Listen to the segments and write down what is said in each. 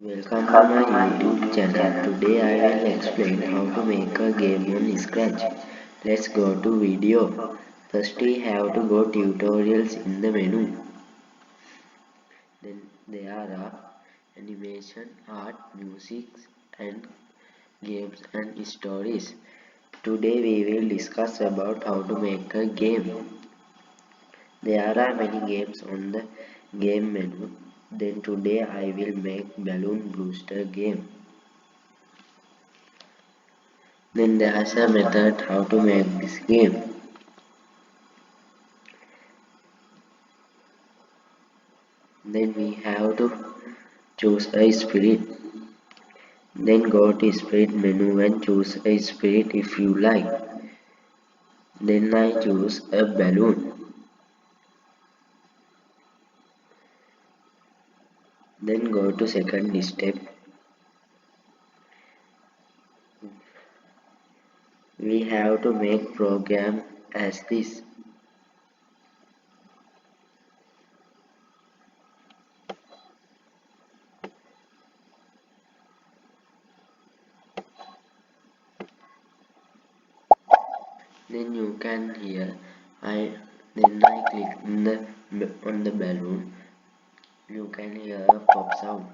Welcome to my YouTube channel. Today I will explain how to make a game on Scratch. Let's go to video. First we have to go tutorials in the menu. Then there are animation, art, music and games and stories. Today we will discuss about how to make a game. There are many games on the game menu. Then today I will make Balloon Booster game. Then there's a method how to make this game. Then we have to choose a spirit. Then go to spirit menu and choose a spirit if you like. Then I choose a balloon. Then go to second step. We have to make program as this. Then you can hear I click on the balloon. You can hear a pop sound.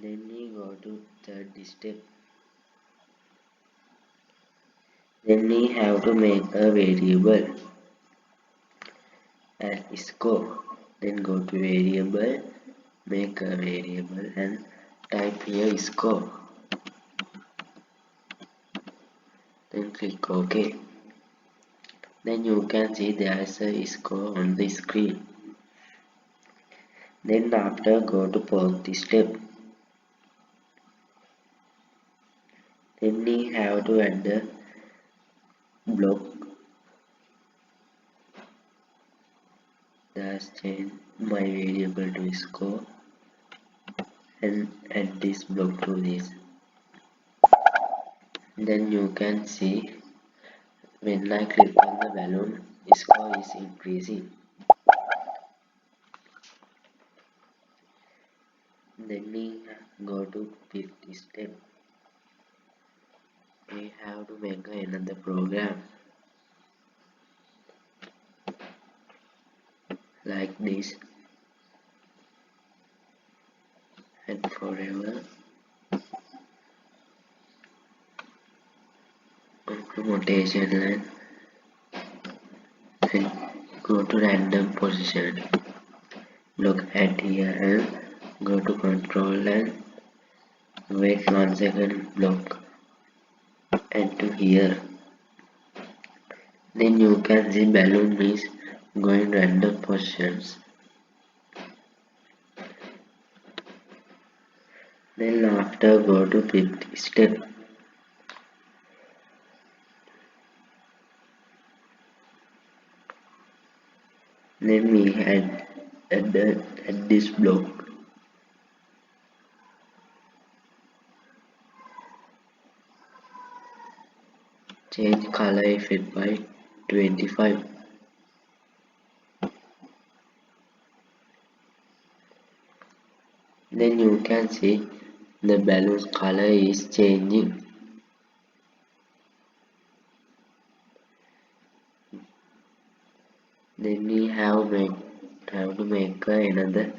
Then we go to third step. Then we have to make a variable as score. Then go to variable, make a variable and type here score. Then click OK. Then you can see there is a score on the screen. Then after go to fourth step. Then we have to add the block. That's change my variable to score and add this block to this. Then you can see when I click on the balloon, score is increasing. Then we go to fifth step. We have to make another program like this and forever. Go to rotation line and go to random position. Look at here and go to control and wait 1 second block and to here. Then you can see balloon is going random positions. Then after go to fifth step. Then we add this block. Change color effect by 25. Then you can see the balloon's color is changing. Then we have to make another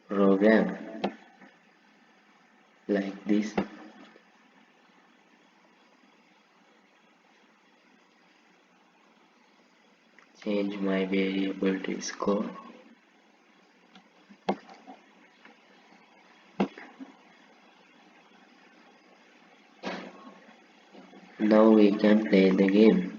program like this. Change my variable to score. Now we can play the game.